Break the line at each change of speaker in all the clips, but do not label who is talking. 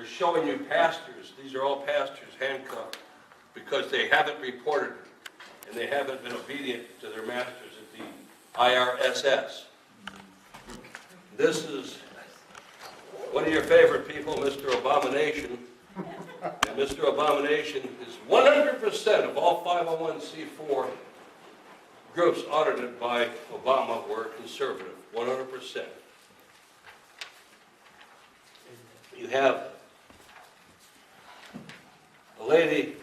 showing you pastors. These are all pastors handcuffed because they haven't reported and they haven't been obedient to their masters at the IRSS. This is one of your favorite people, Mr. Abomination. And Mr. Abomination is 100% of all 501c4 groups audited by Obama were conservative, 100%. You have a lady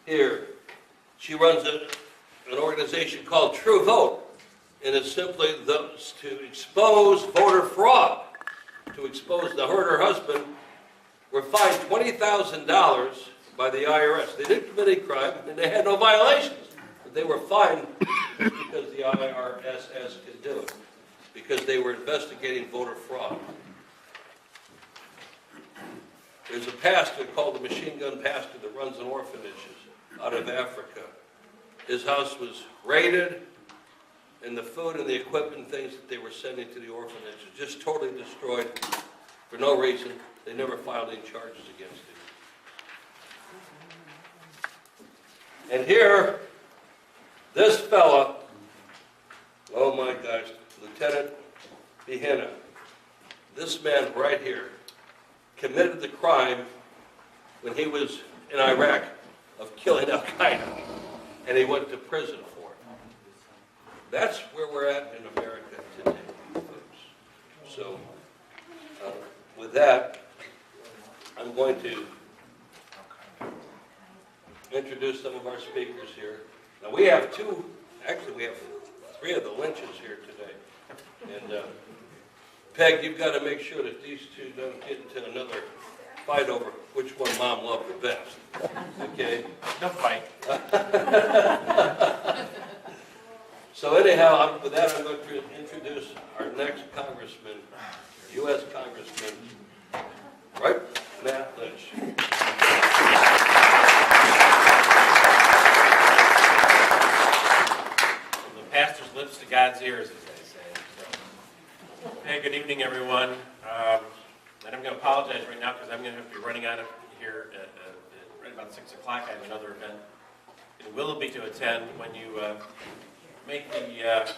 here. She runs an organization called True Vote, and it's simply to expose voter fraud, to expose her husband were fined $20,000 by the IRS. They didn't commit any crime, and they had no violations. But they were fined because the IRS could do it, because they were investigating voter fraud. There's a pastor called the Machine Gun Pastor that runs an orphanage out of Africa. His house was raided, and the food and the equipment and things that they were sending to the orphanage was just totally destroyed for no reason. They never filed any charges against him. And here, this fella, oh my gosh, Lieutenant Behena, this man right here, committed the crime when he was in Iraq of killing Al-Qaeda, and he went to prison for it. That's where we're at in America today, folks. So, with that, I'm going to introduce some of our speakers here. Now we have we have three of the lynches here today. And Peg, you've got to make sure that these two don't get into another fight over which one Mom loved the best. Okay?
No fight.
So anyhow, with that, I'm going to introduce our next congressman, U.S. Congressman, right? Matt Lynch.
From the pastor's lips to God's ears, as they say. So, hey, good evening, everyone. And I'm going to apologize right now because I'm going to have to be running out of here at right about 6 o'clock. I have another event in Willoughby to attend. When you make the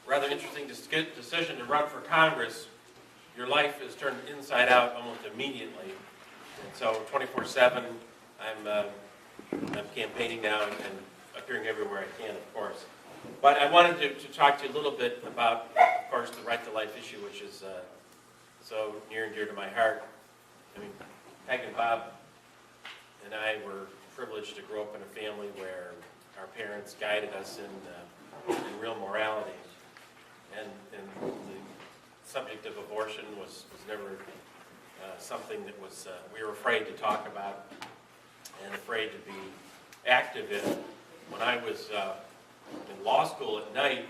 rather interesting decision to run for Congress, your life is turned inside out almost immediately. And so 24/7, I'm campaigning now and appearing everywhere I can, of course. But I wanted to talk to you a little bit about, of course, the right to life issue, which is so near and dear to my heart. I mean, Peg and Bob and I were privileged to grow up in a family where our parents guided us in real morality. And the subject of abortion was never something that was we were afraid to talk about and afraid to be active in. When I was in law school at night,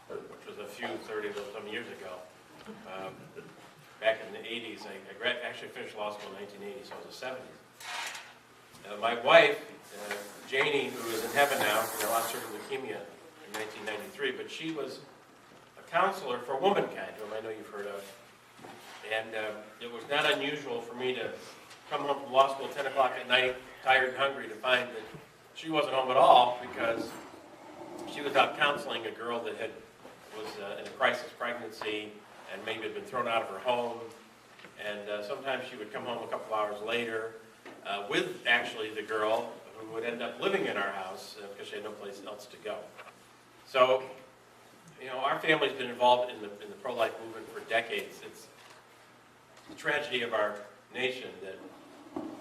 which was a few 30-some years ago, back in the 80s, I actually finished law school in 1980, so it was the 70s. My wife, Janie, who is in heaven now, lost her to leukemia in 1993, but she was a counselor for Womankind, whom I know you've heard of. And it was not unusual for me to come home from law school at 10 o'clock at night, tired and hungry, to find that she wasn't home at all because she was out counseling a girl that was in a crisis pregnancy and maybe had been thrown out of her home. And sometimes she would come home a couple hours later with actually the girl who would end up living in our house because she had no place else to go. So, our family's been involved in the pro-life movement for decades. It's the tragedy of our nation that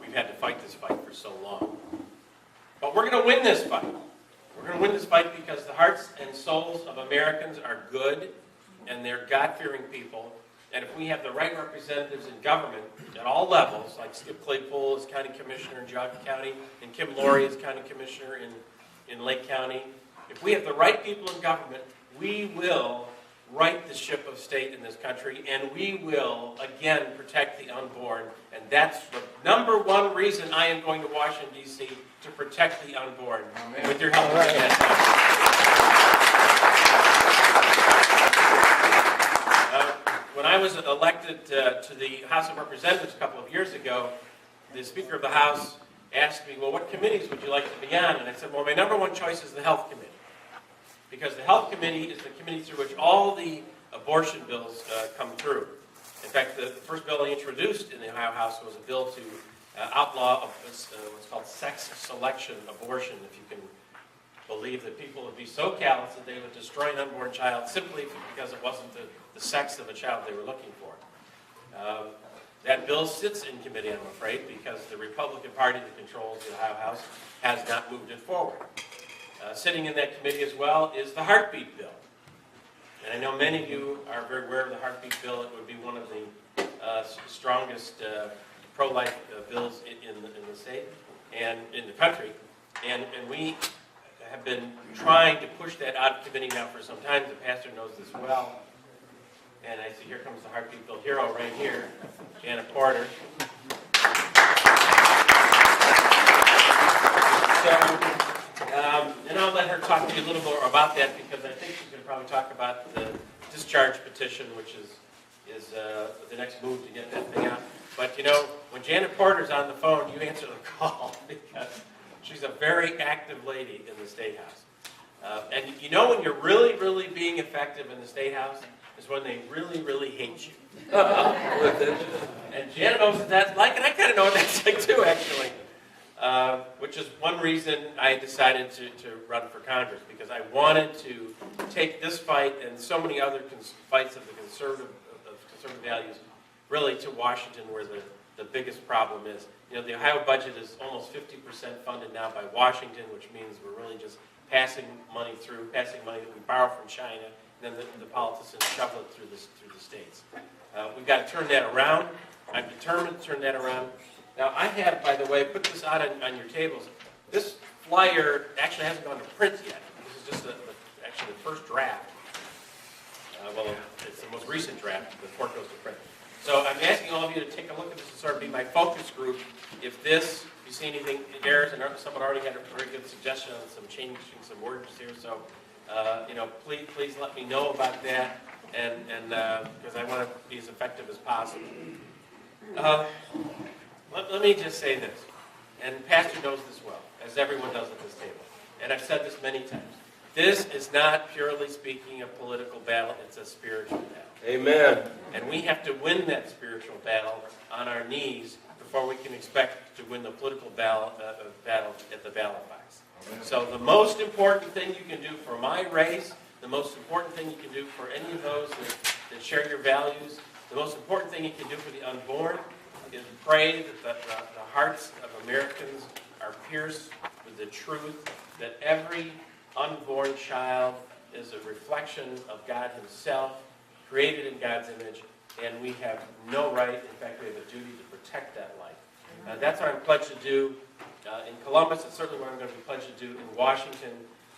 we've had to fight this fight for so long. But we're going to win this fight. We're going to win this fight because the hearts and souls of Americans are good, and they're God-fearing people. And if we have the right representatives in government at all levels, like Skip Claypool as county commissioner in Geauga County, and Kim Laurie as county commissioner in Lake County, if we have the right people in government, we will right the ship of state in this country, and we will, again, protect the unborn. And that's the number one reason I am going to Washington, D.C., to protect the unborn. Amen. With your help. When I was elected to the House of Representatives a couple of years ago, the Speaker of the House asked me, well, what committees would you like to be on? And I said, well, my number one choice is the Health Committee. Because the Health Committee is the committee through which all the abortion bills come through. In fact, the first bill I introduced in the Ohio House was a bill to outlaw what's called sex selection abortion, if you can believe that people would be so callous that they would destroy an unborn child simply because it wasn't the sex of a child they were looking for. That bill sits in committee, I'm afraid, because the Republican Party that controls the Ohio House has not moved it forward. Sitting in that committee as well is the heartbeat bill. And I know many of you are very aware of the heartbeat bill. It would be one of the strongest pro-life bills in the state and in the country. And we have been trying to push that out of committee now for some time. The pastor knows this well. And I see here comes the heartbeat bill hero right here, Janet Porter. And I'll let her talk to you a little more about that, because I think she's going to probably talk about the discharge petition, which is the next move to get that thing out. But you know, when Janet Porter's on the phone, you answer the call, because she's a very active lady in the State House. And you know when you're really, really being effective in the State House is when they really, really hate you. And Janet knows what that's like, and I kind of know what that's like too, actually. Which is one reason I decided to run for Congress, because I wanted to take this fight and so many other fights of the conservative values really to Washington, where the biggest problem is. You know, the Ohio budget is almost 50% funded now by Washington, which means we're really just passing money that we borrow from China, and then the politicians shovel it through the states. We've got to turn that around. I'm determined to turn that around. Now, I have, by the way, put this out on your tables. This flyer actually hasn't gone to print yet. This is just actually the first draft. Well, it's the most recent draft before it goes to print. So I'm asking all of you to take a look at this and sort of be my focus group. If you see anything errors, and someone already had a very good suggestion on some changing some words here. So, please let me know about that, and because I want to be as effective as possible. Let me just say this, and Pastor knows this well, as everyone does at this table, and I've said this many times. This is not, purely speaking, a political battle, it's a spiritual battle.
Amen.
And we have to win that spiritual battle on our knees before we can expect to win the political battle at the ballot box. So the most important thing you can do for my race, the most important thing you can do for any of those that share your values, the most important thing you can do for the unborn is pray that the hearts of Americans are pierced with the truth that every unborn child is a reflection of God Himself, created in God's image, and we have no right, in fact, we have a duty to protect that life. That's what I'm pledged to do in Columbus. It's certainly what I'm going to be pledged to do in Washington.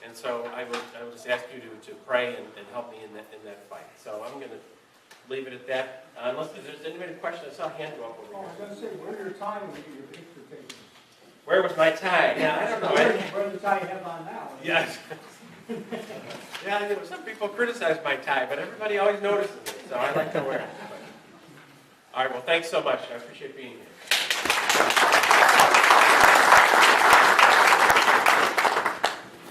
And so I would just ask you to pray and help me in that fight. So I'm going to leave it at that. Unless there's anybody question, I saw a hand go up over here.
I was going to say, where your tie was your picture taken?
Where was my tie? Yeah, I don't know.
Where's the tie you have on now?
Yes. Yeah, some people criticize my tie, but everybody always notices it, so I like to wear it. All right, well, thanks so much. I appreciate being here.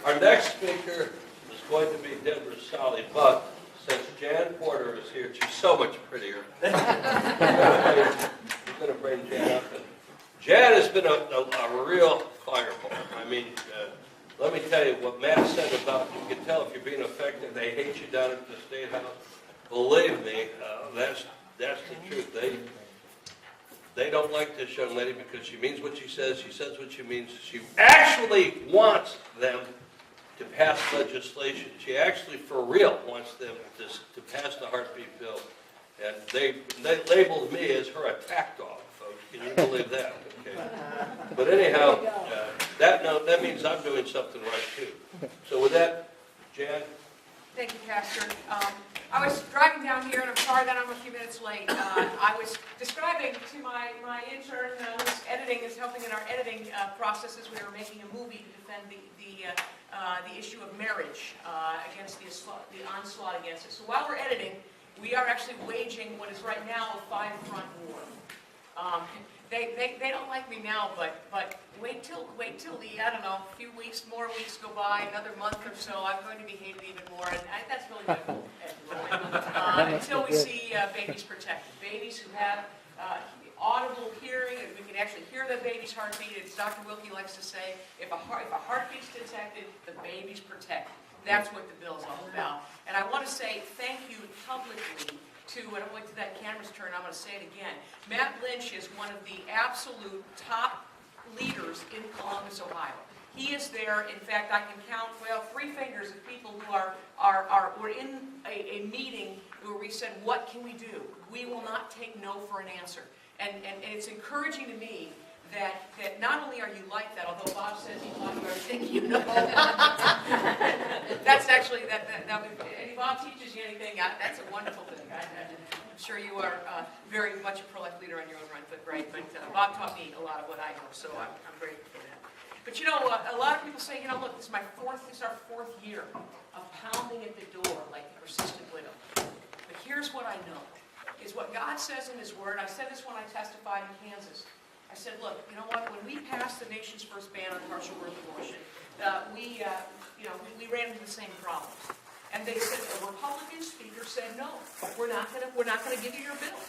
Our next speaker is going to be Deborah Solly, but since Jan Porter is here, she's so much prettier. We're going to bring Jan up. And Jan has been a real fireball. I mean, let me tell you what Matt said about, you can tell if you're being effective, they hate you down at the State House. Believe me, that's the truth. They don't like this young lady because she means what she says what she means. She actually wants them to pass legislation. She actually, for real, wants them to pass the heartbeat bill. And they labeled me as her attack dog, folks. Can you believe that? Okay. But anyhow, that means I'm doing something right, too. So with that, Jan?
Thank you, Pastor. I was driving down here, and I'm sorry that I'm a few minutes late. I was describing to my intern who's editing, is helping in our editing processes. We were making a movie to defend the issue of marriage against the onslaught against it. So while we're editing, We are actually waging what is right now a five-front war. They don't like me now, but wait till the, I don't know, a few weeks, more weeks go by, another month or so, I'm going to be hated even more, and that's really my goal at the moment. Until we see babies protected. Babies who have audible hearing, and we can actually hear the baby's heartbeat. As Dr. Wilkie likes to say, if a heartbeat's detected, the baby's protected. That's what the bill's all about. And I want to say thank you publicly to, and I'll wait till that camera's turned, I'm going to say it again. Matt Lynch is one of the absolute top leaders in Columbus, Ohio. He is there. In fact, I can count, well, 3 fingers of people who were in a meeting where we said, what can we do? We will not take no for an answer. And it's encouraging to me that not only are you like that, although Bob says he's like everything you know. That's actually, if Bob teaches you anything, that's a wonderful thing. I'm sure you are very much a pro-life leader on your own run, but Bob taught me a lot of what I know, so I'm grateful for that. But you know, a lot of people say, you know, look, this is our 4th year of pounding at the door like a persistent widow. But here's what I know, is what God says in His Word. I said this when I testified in Kansas. I said, look, you know what, when we passed the nation's first ban on partial birth abortion, we ran into the same problems. And they said, the Republican speaker said, no, we're not going to give you your bill.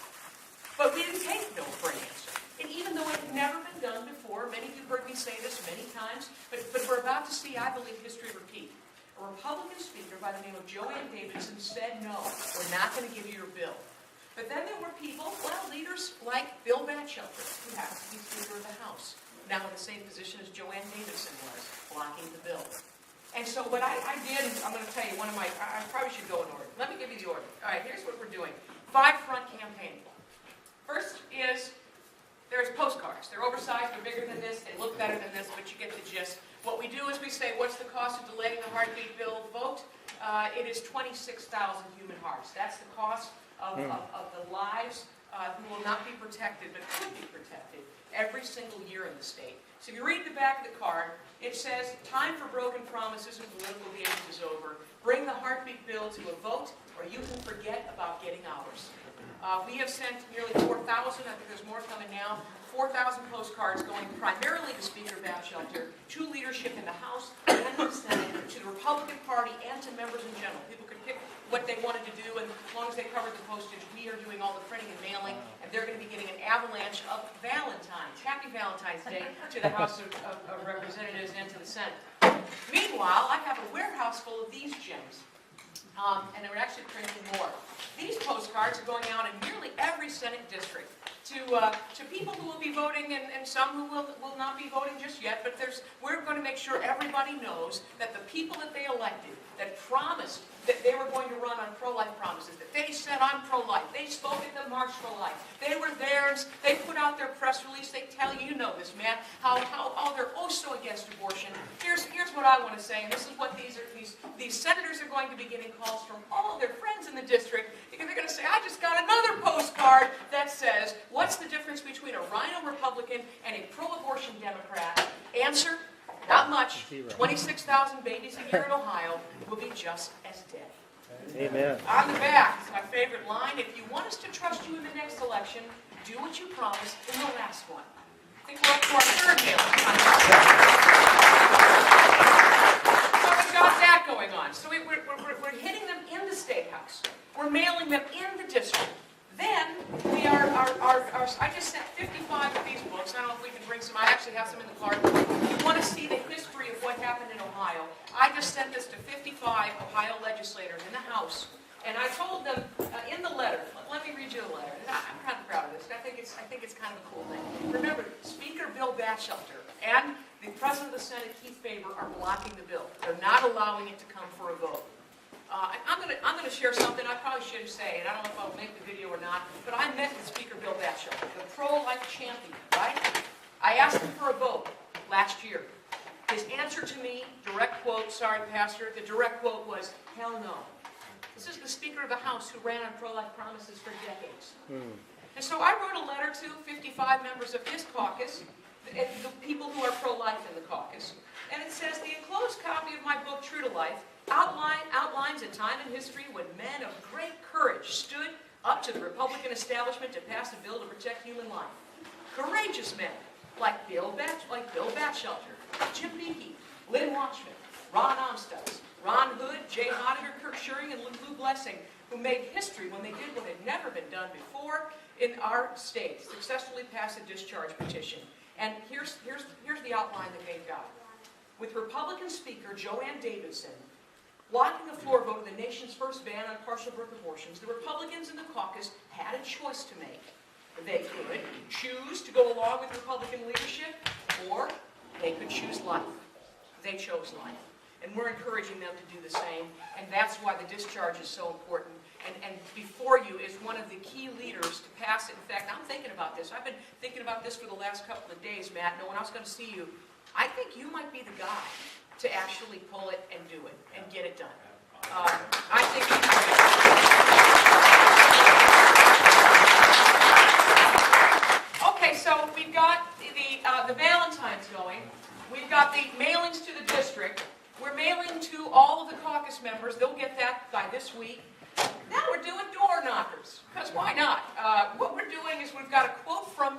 But we didn't take no for an answer. And even though it had never been done before, many of you heard me say this many times, but we're about to see, I believe, history repeat. A Republican speaker by the name of Joanne Davidson said, no, we're not going to give you your bill. But then there were people, well, leaders like Bill Batchelder, who happens to be Speaker of the House, now in the same position as Joanne Davidson was, blocking the bill. And so what I did, I'm going to tell you, I probably should go in order. Let me give you the order. All right, here's what we're doing. 5-front campaign. First is, there's postcards. They're oversized, they're bigger than this, they look better than this, but you get the gist. What we do is we say, what's the cost of delaying the heartbeat bill vote? It is 26,000 human hearts. That's the cost of the lives who will not be protected, but could be protected every single year in the state. So if you read the back of the card, it says, time for broken promises and political games is over. Bring the heartbeat bill to a vote, or you can forget about getting ours. We have sent nearly 4,000, I think there's more coming now, 4,000 postcards going primarily to Speaker Batchelder, to leadership in the House and the Senate, to the Republican Party, and to members in general. People could pick what they wanted to do, and as long as they covered the postage, we are doing all the printing and mailing, and they're going to be getting an avalanche of Valentine's, happy Valentine's Day, to the House of Representatives and to the Senate. Meanwhile, I have a warehouse full of these gems, and they're actually printing more. These postcards are going out in nearly every Senate district to people who will be voting and some who will not be voting just yet, but we're going to make sure everybody knows that the people that they elected, that promised that they were going to run on pro-life promises, that they said, I'm pro-life, they spoke at the March for Life, they were there, they put out their press release, they tell you, you know this, man, how they're oh so against abortion. Here's what I want to say, and this is what these senators are going to be getting calls from all of their friends in the district, because they're going to say, I just got another postcard that says, what's the difference between a rhino Republican and a pro-abortion Democrat? Answer, not much. 26,000 babies a year in Ohio will be just as dead.
Amen.
On the back, it's my favorite line, if you want us to trust you in the next election, do what you promised in the last one. I think we're up to our 3rd mailing. So we've got that going on. So we're hitting them in the State House. We're mailing them in the district. Then we I just sent 55 of these books. I don't know if we can bring some. I actually have some in the car. If you want to see the history of what happened in Ohio, I just sent this to 55 Ohio legislators in the House. And I told them in the letter, let me read you the letter. I'm kind of proud of this. I think it's kind of a cool thing. Remember, Speaker Bill Batchelder and the President of the Senate, Keith Faber, are blocking the bill. They're not allowing it to come for a vote. I'm going to share something I probably shouldn't say, and I don't know if I'll make the video or not, but I met with Speaker Bill Batchelder, the pro-life champion, right? I asked him for a vote last year. His answer to me, direct quote, sorry, Pastor, the direct quote was, hell no. This is the Speaker of the House who ran on pro-life promises for decades. And so I wrote a letter to 55 members of his caucus, the people who are pro-life in the caucus, and it says, the enclosed copy of my book, True to Life, outlines a time in history when men of great courage stood up to the Republican establishment to pass a bill to protect human life. Courageous men like Bill Batchelder, Jim Beakey, Lynn Watchman, Ron Amstutz, Ron Hood, Jay Hodiger, Kirk Schuring, and Lou Blessing, who made history when they did what had never been done before in our state, successfully pass a discharge petition. And here's the outline that they've got. With Republican Speaker Joanne Davidson blocking a floor vote of the nation's first ban on partial birth abortions, the Republicans in the caucus had a choice to make. They could choose to go along with Republican leadership, or they could choose life. They chose life. And we're encouraging them to do the same, and that's why the discharge is so important. And before you is one of the key leaders to pass it. In fact, I'm thinking about this. I've been thinking about this for the last couple of days, Matt. No one else going to see you. I think you might be the guy to actually pull it and do it and get it done. I think you can. Okay, so we've got the Valentine's going. We've got the mailings to the district. We're mailing to all of the caucus members. They'll get that by this week. Now we're doing door knockers, because why not? What we're doing is we've got a quote from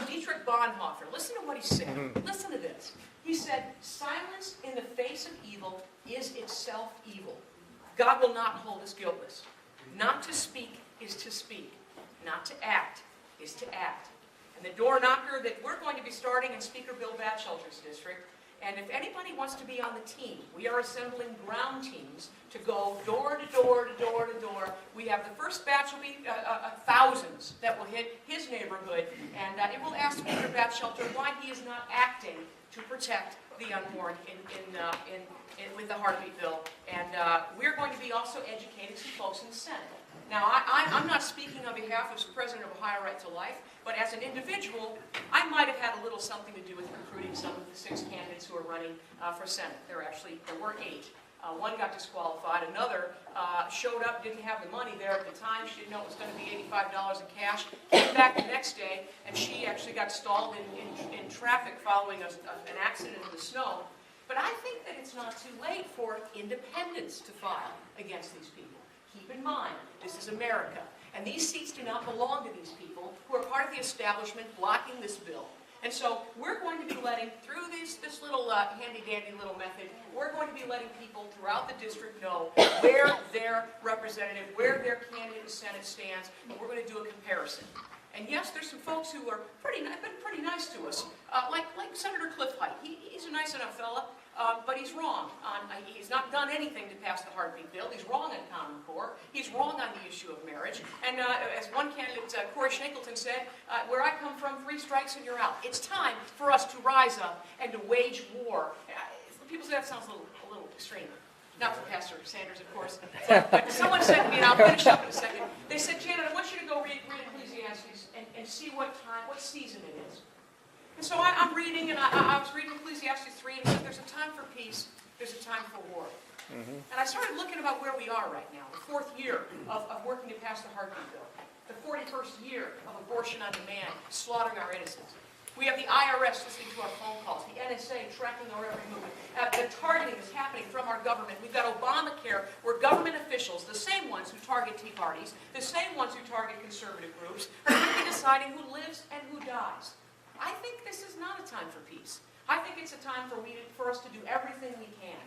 Dietrich Bonhoeffer. Listen to what he said. Listen to this. He said, "Silence in the face of evil is itself evil. God will not hold us guiltless. Not to speak is to speak. Not to act is to act." And the door knocker that we're going to be starting in Speaker Bill Batchelder's district. And if anybody wants to be on the team, we are assembling ground teams to go door to door to door to door. We have the first batch will be thousands that will hit his neighborhood, and it will ask Speaker Batchelder why he is not acting to protect the unborn with the heartbeat bill. And we're going to be also educating some folks in the Senate. Now, I'm not speaking on behalf of the President of Ohio Right to Life, but as an individual, I might have had a little something to do with recruiting some of the 6 candidates who are running for Senate. There were 8. One got disqualified. Another showed up, didn't have the money there at the time. She didn't know it was going to be $85 in cash. Came back the next day, and she actually got stalled in traffic following an accident in the snow. But I think that it's not too late for independents to file against these people. Keep in mind, this is America, and these seats do not belong to these people who are part of the establishment blocking this bill. And so we're going to be letting, through this little handy-dandy little method, we're going to be letting people throughout the district know where their representative, where their candidate in Senate stands, and we're going to do a comparison. And yes, there's some folks who are been pretty nice to us, like Senator Cliff Height. He's a nice enough fella, but he's wrong. He's not done anything to pass the heartbeat bill. He's wrong on Common Core. He's wrong on the issue of marriage. And as one candidate, Corey Schnakelton, said, where I come from, 3 strikes and you're out. It's time for us to rise up and to wage war. People say that sounds a little extreme. Not for Pastor Sanders, of course. But someone said to me, and I'll finish up in a second, they said, "Janet, I want you to go read Ecclesiastes and see what season it is." And so I'm reading, and I was reading Ecclesiastes 3, and it said there's a time for peace, there's a time for war. And I started looking about where we are right now, the 4th year of working to pass the heartbeat bill, the 41st year of abortion on demand, slaughtering our innocents. We have the IRS listening to our phone calls, the NSA tracking our every movement. The targeting is happening from our government. We've got Obamacare, where government officials, the same ones who target Tea Parties, the same ones who target conservative groups, are going to be deciding who lives and who dies. I think this is not a time for peace. I think it's a time for us to do everything we can.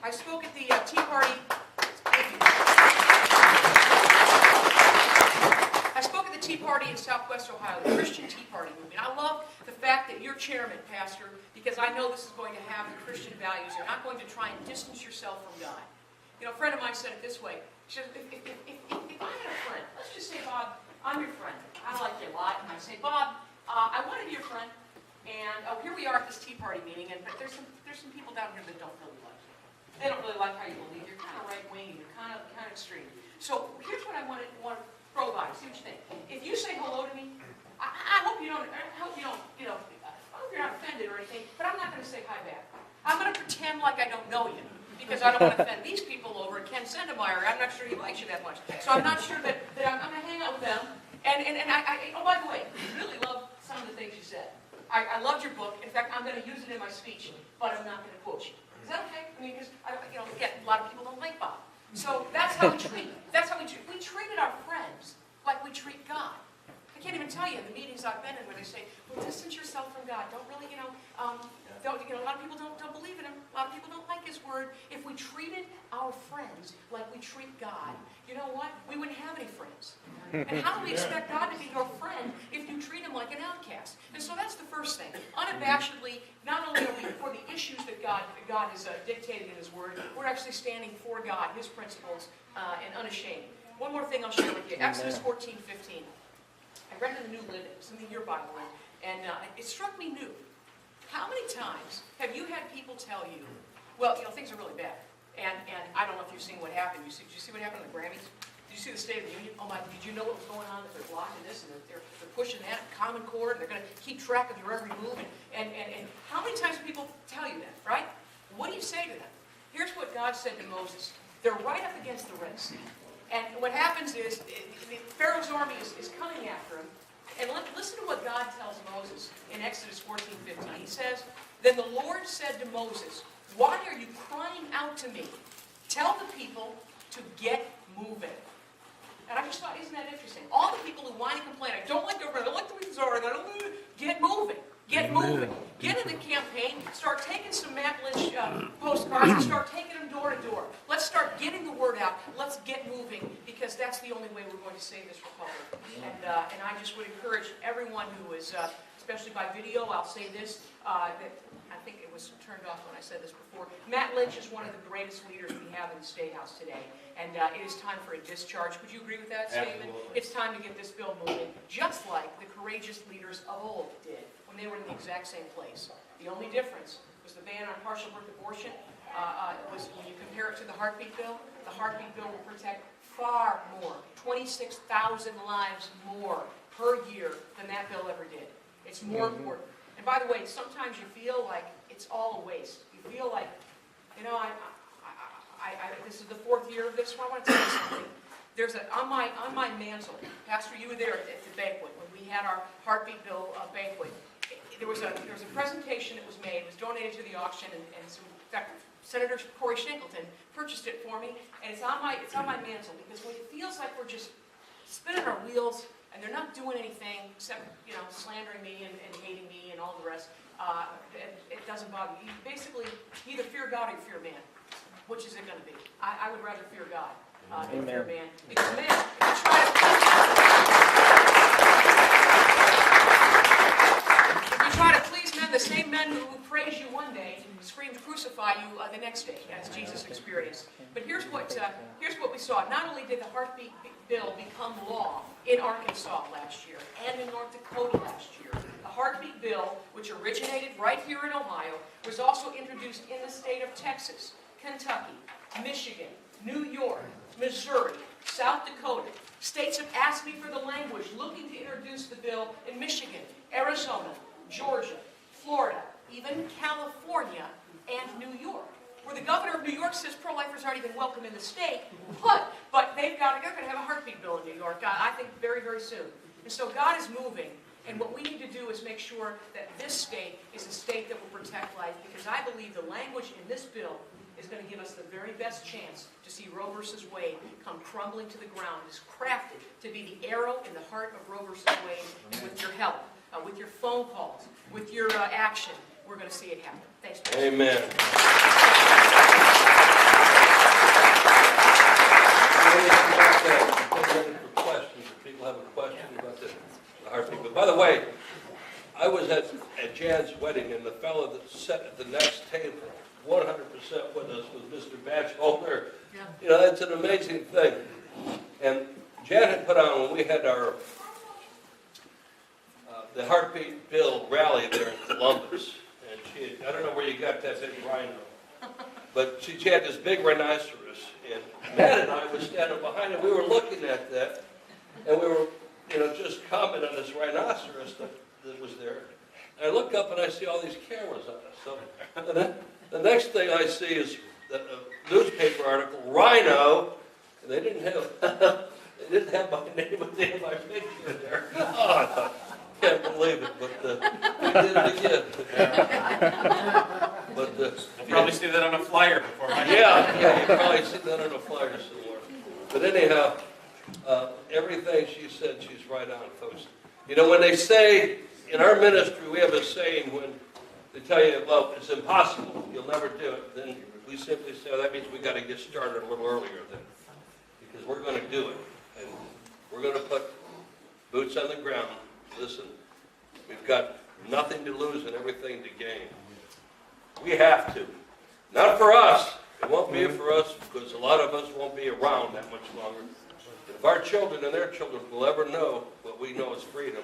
I spoke at the Tea Party. I spoke at the Tea Party in Southwest Ohio, the Christian Tea Party movement. I love the fact that you're chairman, Pastor, because I know this is going to have the Christian values. You're not going to try and distance yourself from God. You know, a friend of mine said it this way. She said, if I had a friend, let's just say, Bob, I'm your friend. I like you a lot. And I say, Bob, I want to be your friend. And here we are at this Tea Party meeting, but there's some people down here that don't really like you. They don't really like how you believe. You're kind of right-wing and you're kind of extreme. So here's what I want to throw by. See what you think. If you say hello to me, I hope you don't. I hope you're not offended or anything. But I'm not going to say hi back. I'm going to pretend like I don't know you because I don't want to offend these people over at Ken Sendemeyer. I'm not sure he likes you that much. So I'm not sure that I'm going to hang out with them. And oh, by the way, I really love some of the things you said. I loved your book. In fact, I'm going to use it in my speech, but I'm not going to quote you. Is that okay? I mean, because, again, a lot of people don't like Bob. So that's how we treat, we treated our friends like we treat God. I can't even tell you the meetings I've been in where they say, well, distance yourself from God. Don't really, a lot of people don't believe in him. A lot of people don't like his word. If we treated our friends like we treat God, you know what? We wouldn't have any friends. And how do we expect God to be your friend if you treat him like an outcast? And so that's the first thing. Unabashedly, not only are we for the issues that God has dictated in his word, we're actually standing for God, his principles, and unashamed. One more thing I'll share with you. Exodus 14:15. I read it in the New Living, something in your Bible, and it struck me new. How many times have you had people tell you, well, things are really bad, and I don't know if you've seen what happened. Did you see what happened in the Grammys? Did you see the State of the Union? Oh my, did you know what was going on? That they're blocking this, and they're pushing that, Common Core, and they're going to keep track of your every move, and how many times do people tell you that, right? What do you say to them? Here's what God said to Moses. They're right up against the Red Sea. And what happens is, Pharaoh's army is coming after him. And listen to what God tells Moses in Exodus 14:15. He says, then the Lord said to Moses, why are you crying out to me? Tell the people to get moving. And I just thought, isn't that interesting? All the people who whine and complain, I don't like government, I don't like the way things are, and I don't like it. Get moving. Get moving. Get in the campaign. Start taking some Matt Lynch postcards and start taking them door to door. Let's start getting the word out. Let's get moving, because that's the only way we're going to save this republic. And I just would encourage everyone who is, especially by video, I'll say this, that I think it was turned off when I said this before. Matt Lynch is one of the greatest leaders we have in the State House today. And it is time for a discharge. Would you agree with that statement?
Absolutely.
It's time to get this bill moving, just like the courageous leaders of old did when they were in the exact same place. The only difference was the ban on partial birth abortion. Was when you compare it to the heartbeat bill will protect far more, 26,000 lives more per year than that bill ever did. It's more important. And by the way, sometimes you feel like it's all a waste. You feel like, this is the 4th year of this. I want to tell you something. There's on my mantle, Pastor, you were there at the banquet when we had our heartbeat bill banquet. There was a presentation that was made. It was donated to the auction, and in fact, Senator Corey Shankleton purchased it for me, and it's on my mantle, because when it feels like we're just spinning our wheels and they're not doing anything except slandering me and hating me and all the rest, it doesn't bother me. You basically either fear God or you fear man. Which is it going to be? I would rather fear God than fear man, because man, if you try to please men, the same men who praise you one day scream to crucify you the next day, as Jesus experienced. But here's what we saw. Not only did the heartbeat bill become law in Arkansas last year and in North Dakota last year, the heartbeat bill, which originated right here in Ohio, was also introduced in the state of Texas, Kentucky, Michigan, New York, Missouri, South Dakota. States have asked me for the language, looking to introduce the bill in Michigan, Arizona, Georgia, Florida, even California, and New York, where the governor of New York says pro-lifers aren't even welcome in the state, but they're going to have a heartbeat bill in New York, I think, very, very soon. And so God is moving, and what we need to do is make sure that this state is a state that will protect life, because I believe the language in this bill is going to give us the very best chance to see Roe versus Wade come crumbling to the ground. It's crafted to be the arrow in the heart of Roe versus Wade, and with your help, with your phone calls, with your action, we're going to see it happen. Thanks, Pastor.
Amen. For questions, if people have a question about the heartbeat. But by the way, I was at Jan's wedding, and the fellow that sat at the next table, 100% with us, was Mr. Batchelder.
Yeah.
It's an amazing thing. And Jan had put on, when we had our the heartbeat bill rally there in Columbus, and I don't know where you got that big rhino, but she had this big rhinoceros, and Matt and I was standing behind it. We were looking at that, and we were, just commenting on this rhinoceros that was there. And I look up and I see all these cameras on us. So the next thing I see is a newspaper article, Rhino, and they didn't have my name, but they had my picture in there. Oh, I can't believe it, but we did it again. But if
probably see that on a flyer before my.
Yeah, you probably see that on a flyer somewhere. But anyhow, everything she said, she's right on, folks. You know, when they say, in our ministry, we have a saying when they tell you, well, it's impossible, you'll never do it, then we simply say, well, that means we got to get started a little earlier then. Because we're going to do it. And we're going to put boots on the ground. Listen, we've got nothing to lose and everything to gain. We have to. Not for us. It won't be for us because a lot of us won't be around that much longer. If our children and their children will ever know what we know as freedom,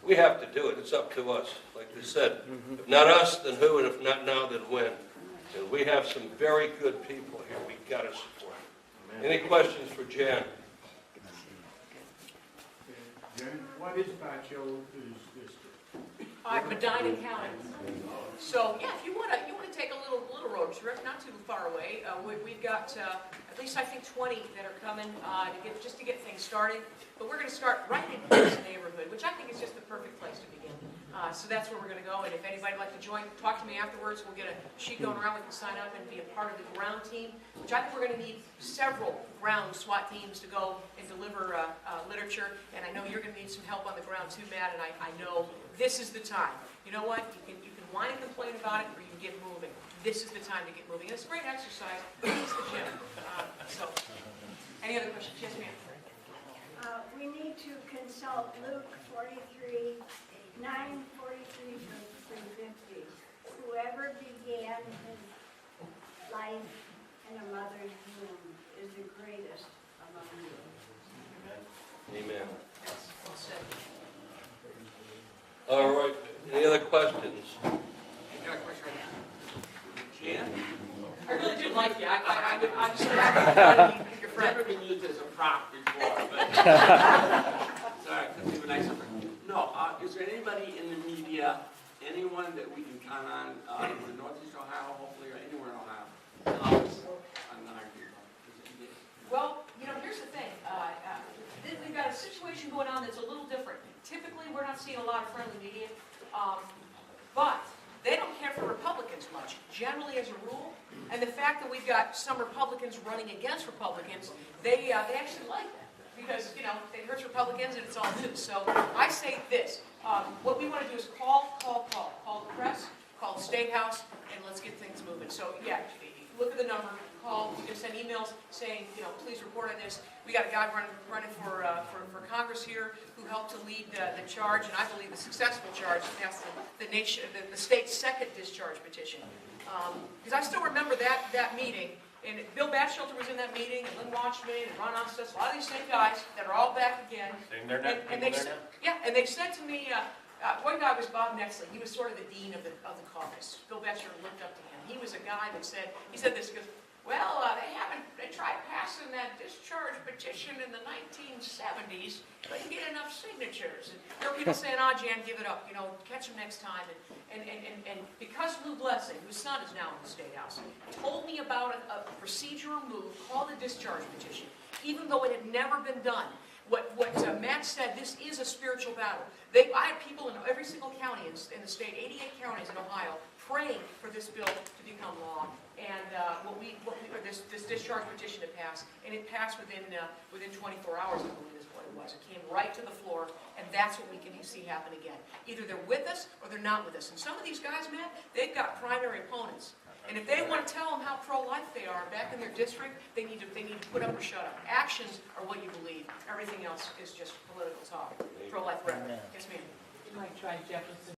we have to do it. It's up to us. Like they said, if not us, then who? And if not now, then when? And we have some very good people here we've got to support. Any questions for Jan?
Jen, what dispatch is this?
Medina County. So, yeah, if you want to take a little road trip, not too far away, we've got at least I think 20 that are coming to get things started. But we're going to start right in this neighborhood, which I think is just the perfect place to begin. So that's where we're going to go. And if anybody'd like to join, talk to me afterwards. We'll get a sheet going around. We can sign up and be a part of the ground team, which I think we're going to need several ground SWAT teams to go and deliver literature. And I know you're going to need some help on the ground too, Matt. And I know this is the time. You know what? You can whine and complain about it, or you can get moving. This is the time to get moving. And it's a great exercise. It's the gym. So, any other questions? Yes, ma'am.
We need to consult Luke 43, 9:43 through 3:50. Whoever began his life in a mother's womb is the greatest among you.
Amen.
Well said.
All right. Any other questions?
I got a question right now.
Jan?
I really do like you. I'm just glad you your friend.
Never been used as a prop before, but sorry, could be a nicer. No, is there anybody in the media, anyone that we can count on in Northeast Ohio, hopefully, or anywhere in Ohio?
Well, you know, here's the thing. We've got a situation going on that's a little different. Typically, we're not seeing a lot of friendly media, but they don't care for Republicans much, generally as a rule. And the fact that we've got some Republicans running against Republicans, they actually like that. Because, you know, it hurts Republicans and it's all new. So I say this. What we want to do is call the press, call the State House, and let's get things moving. So, yeah, look at the number, call, you can send emails saying, you know, please report on this. We got a guy running for Congress here who helped to lead the charge, and I believe the successful charge to pass the state's second discharge petition. Because I still remember that meeting, and Bill Batchelder was in that meeting, and Lynn Watchman, and Ron Ostes, a lot of these same guys that are all back again.
Sitting there now,
And they said to me, one guy was Bob Nexley. He was sort of the dean of the caucus. Bill Batchelder looked up to him. He was a guy that said this, he goes, well, they tried passing that discharge petition in the 1970s, but didn't get enough signatures. And there were people saying, Jan, give it up, you know, catch him next time. And because Lou Blessing, whose son is now in the State House, told me about a procedural move called a discharge petition, even though it had never been done. What Matt said, this is a spiritual battle. I have people in every single county in the state, 88 counties in Ohio, praying for this bill to become law. And this discharge petition to pass, and it passed within 24 hours, I believe is what it was. It came right to the floor, and that's what we can see happen again. Either they're with us or they're not with us. And some of these guys, Matt, they've got primary opponents. And if they want to tell them how pro-life they are back in their district, they need to put up or shut up. Actions are what you believe. Everything else is just political talk. Pro-life rhetoric. Yes, ma'am.
You might try Jefferson.